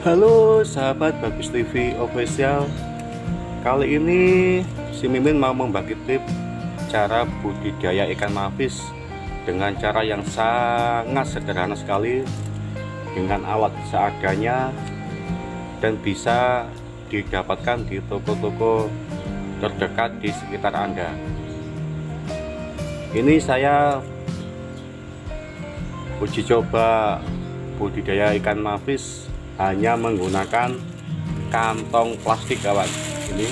Halo sahabat Bagus TV Official. Kali ini si Mimin mau membagi tips cara budidaya ikan mafis dengan cara yang sangat sederhana sekali, dengan alat seadanya dan bisa didapatkan di toko-toko terdekat di sekitar Anda. Ini saya uji coba budidaya ikan mafis hanya menggunakan kantong plastik, kawan. Ini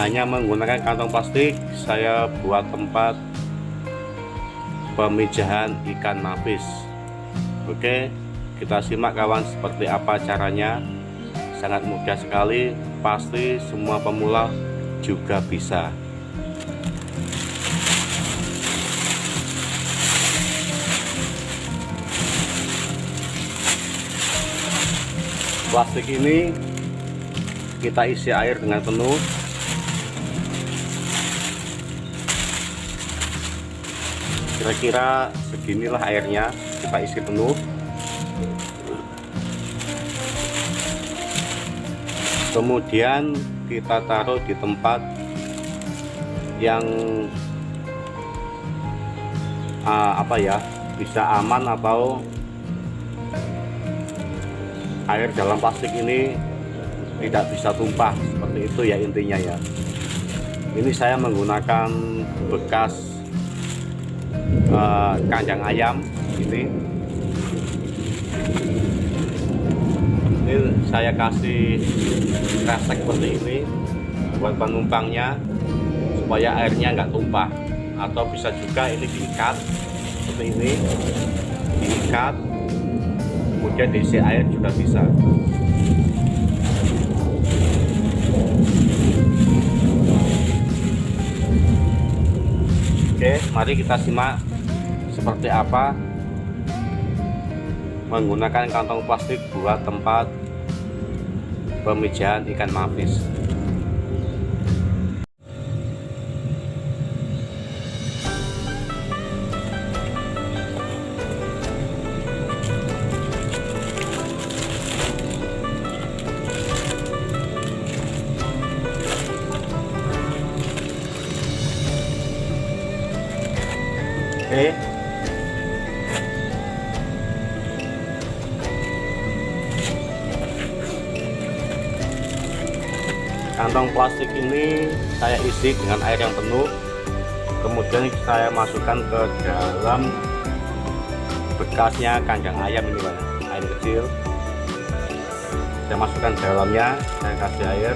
hanya menggunakan kantong plastik saya buat tempat pemijahan ikan mafis. Oke, kita simak kawan seperti apa caranya. Sangat mudah sekali, pasti semua pemula juga bisa. Plastik ini kita isi air dengan penuh. Kira-kira seginilah airnya, kita isi penuh. Kemudian kita taruh di tempat yang bisa aman, atau air dalam plastik ini tidak bisa tumpah, seperti itu ya intinya ya. Ini saya menggunakan bekas kandang ayam. Ini saya kasih kresek seperti ini buat penumpangnya supaya airnya nggak tumpah, atau bisa juga ini diikat seperti ini, diikat kemudian diisi air juga bisa. Oke, mari kita simak seperti apa menggunakan kantong plastik buat tempat pemijahan ikan mafis. Oke, kantong plastik ini saya isi dengan air yang penuh, kemudian saya masukkan ke dalam bekasnya kandang ayam ini, Pak. Air kecil saya masukkan ke dalamnya, saya kasih air,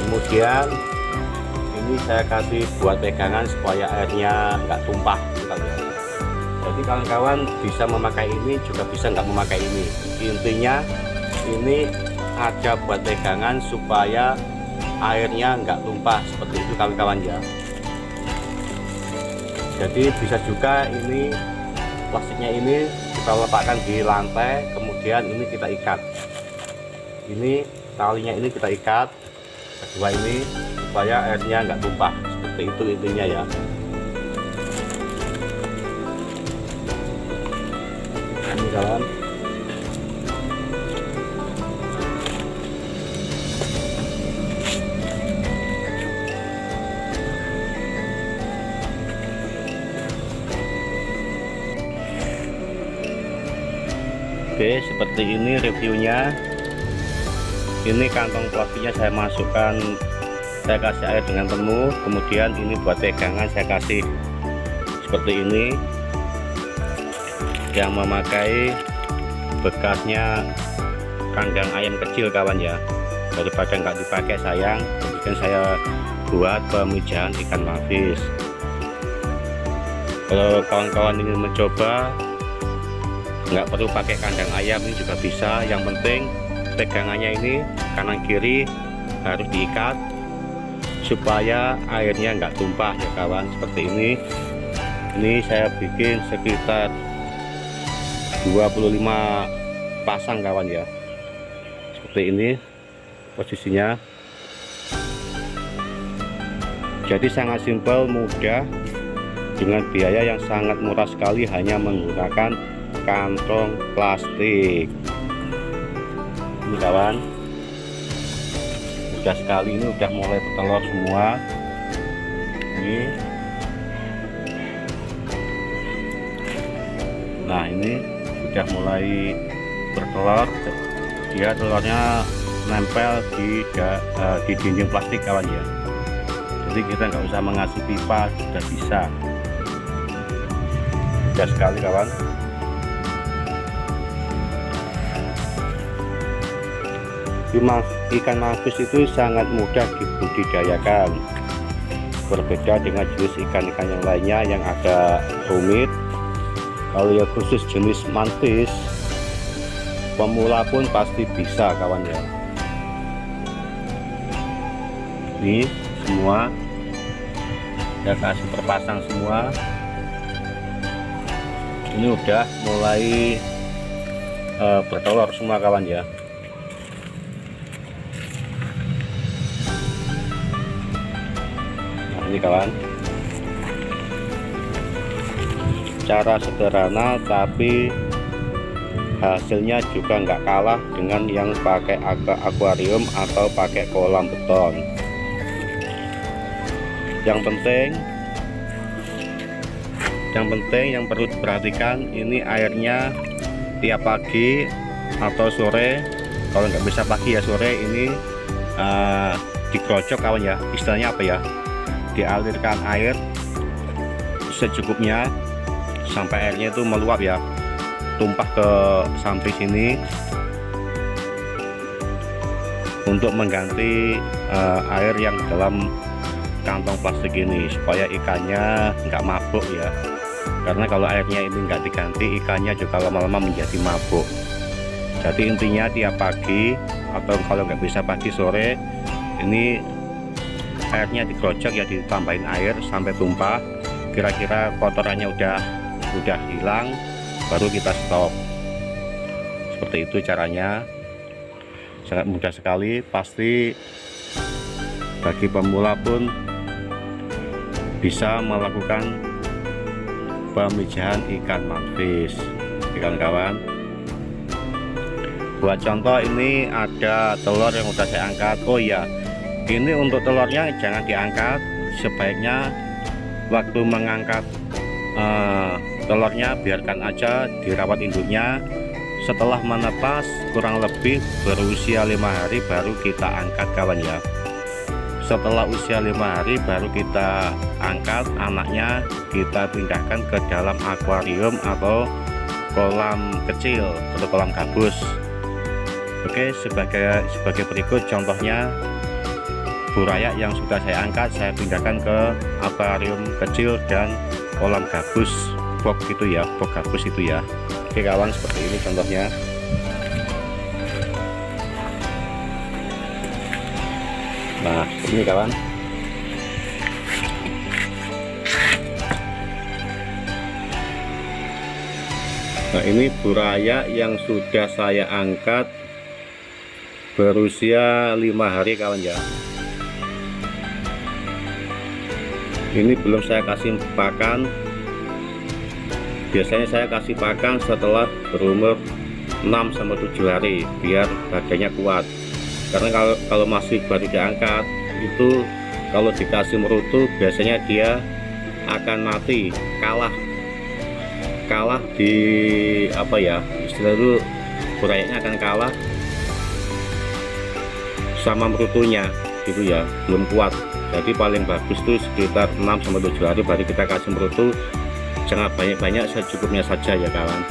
kemudian ini saya kasih buat pegangan supaya airnya nggak tumpah. Jadi kawan-kawan bisa memakai ini, juga bisa nggak memakai ini. Intinya ini ada buat pegangan supaya airnya nggak tumpah, seperti itu kawan-kawan ya. Jadi bisa juga ini plastiknya ini kita letakkan di lantai, kemudian ini kita ikat. Ini talinya ini kita ikat, kedua ini, supaya airnya nggak tumpah, seperti itu intinya ya. Ini kawan, oke, seperti ini reviewnya. Ini kantong plastiknya saya masukkan, saya kasih air dengan penuh, kemudian ini buat pegangan saya kasih seperti ini, yang memakai bekasnya kandang ayam kecil kawan ya, daripada nggak dipakai sayang. Kemudian saya buat pemijahan ikan mafis. Kalau kawan-kawan ingin mencoba, nggak perlu pakai kandang ayam, ini juga bisa. Yang penting pegangannya ini kanan kiri harus diikat supaya airnya nggak tumpah ya kawan, seperti ini. Ini saya bikin sekitar 25 pasang kawan ya, seperti ini posisinya. Jadi sangat simpel, mudah, dengan biaya yang sangat murah sekali, hanya menggunakan kantong plastik. Ini kawan, mudah sekali. Ini udah mulai bertelur semua. Ini, nah ini sudah mulai bertelur. Dia telurnya nempel di dinding plastik kawan ya. Jadi kita nggak usah mengasi pipa, sudah bisa. Mudah sekali kawan. Ikan manggis itu sangat mudah dibudidayakan, berbeda dengan jenis ikan-ikan yang lainnya yang agak rumit. Kalau ya khusus jenis manggis, pemula pun pasti bisa kawan ya. Ini semua udah kasih terpasang semua. Ini udah mulai bertelur semua kawan ya. Nah ini kawan, cara sederhana tapi hasilnya juga nggak kalah dengan yang pakai akuarium atau pakai kolam beton. Yang penting yang perlu diperhatikan, ini airnya tiap pagi atau sore. Kalau nggak bisa pagi ya sore, ini dikrocok kawan ya. Istilahnya apa ya, dialirkan air secukupnya sampai airnya itu meluap ya, tumpah ke samping sini, untuk mengganti air yang dalam kantong plastik ini, supaya ikannya nggak mabuk ya. Karena kalau airnya ini nggak diganti, ikannya juga lama-lama menjadi mabuk. Jadi intinya tiap pagi atau kalau nggak bisa pagi sore, ini airnya dikrocok ya, ditambahin air sampai tumpah. Kira-kira kotorannya udah hilang, baru kita stop. Seperti itu caranya, sangat mudah sekali. Pasti bagi pemula pun bisa melakukan pemijahan ikan manggis, kawan-kawan. Buat contoh, ini ada telur yang udah saya angkat. Oh iya, ini untuk telurnya jangan diangkat. Sebaiknya waktu mengangkat telurnya biarkan aja, dirawat induknya. Setelah menetas kurang lebih berusia 5 hari baru kita angkat kawan ya. Setelah usia 5 hari baru kita angkat anaknya, kita pindahkan ke dalam akuarium atau kolam kecil atau kolam gabus. Oke, sebagai berikut contohnya, buraya yang sudah saya angkat saya pindahkan ke akuarium kecil dan kolam gabus, box itu ya, box gabus itu ya. Oke kawan, seperti ini contohnya. Nah ini kawan, nah ini buraya yang sudah saya angkat berusia 5 hari kawan ya. Ini belum saya kasih pakan. Biasanya saya kasih pakan setelah berumur 6-7 hari biar badannya kuat. Karena kalau masih baru diangkat itu, kalau dikasih merutu biasanya dia akan mati, kalah di apa ya, istilah itu burayanya akan kalah sama merutunya gitu ya, belum kuat. Jadi paling bagus tuh sekitar 6-7 hari baru kita kasih merutu. Jangan banyak-banyak, secukupnya saja ya kawan.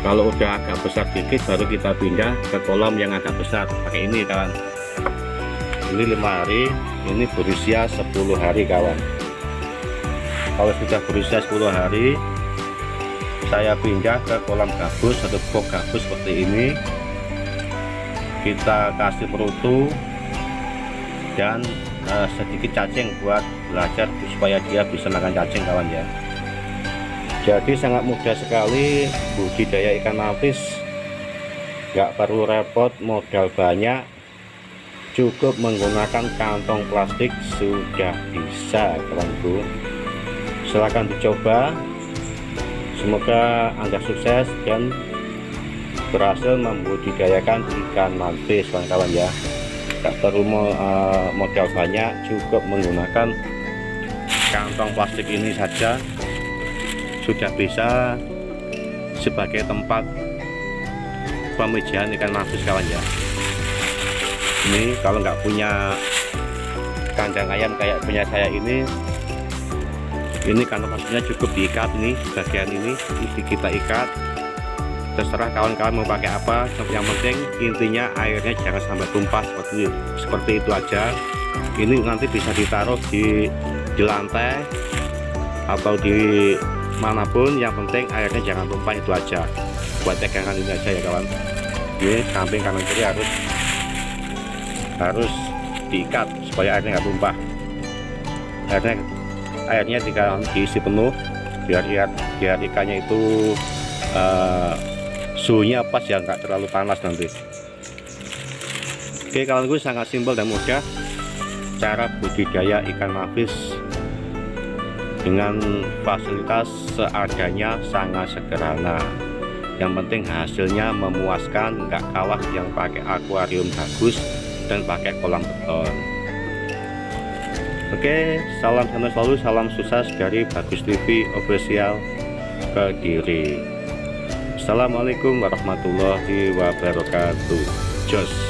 Kalau udah agak besar dikit baru kita pindah ke kolam yang agak besar, pakai ini kawan. Ini 5 hari, ini berusia 10 hari kawan. Kalau sudah berusia 10 hari, saya pindah ke kolam gabus atau box gabus seperti ini. Kita kasih merutu dan sedikit cacing buat belajar supaya dia bisa makan cacing kawan ya. Jadi sangat mudah sekali budidaya ikan manggis, nggak perlu repot, modal banyak, cukup menggunakan kantong plastik sudah bisa kawanku. Silahkan dicoba, semoga Anda sukses dan berhasil membudidayakan ikan mantis kawan-kawan ya. Tak perlu modal banyak, cukup menggunakan kantong plastik ini saja sudah bisa sebagai tempat pemijahan ikan mantis kawan ya. Ini kalau nggak punya kandang ayam kayak punya saya ini kantong plastiknya cukup diikat, ini bagian ini kita ikat, terserah kawan-kawan mau pakai apa, yang penting intinya airnya jangan sampai tumpah seperti itu aja. Ini nanti bisa ditaruh di lantai atau di manapun, yang penting airnya jangan tumpah, itu aja. Buat pegangan ini aja ya kawan. Ini samping kanan kiri harus diikat supaya airnya nggak tumpah. Airnya diisi penuh biar ikannya itu suhunya pas ya, nggak terlalu panas nanti. Oke kawanku, sangat simpel dan mudah cara budidaya ikan mantis dengan fasilitas seadanya, sangat sederhana. Yang penting hasilnya memuaskan, nggak kalah yang pakai akuarium bagus dan pakai kolam beton. Oke, salam sehat selalu, salam sukses dari Bagus TV Official Kediri. Assalamualaikum warahmatullahi wabarakatuh. Jos.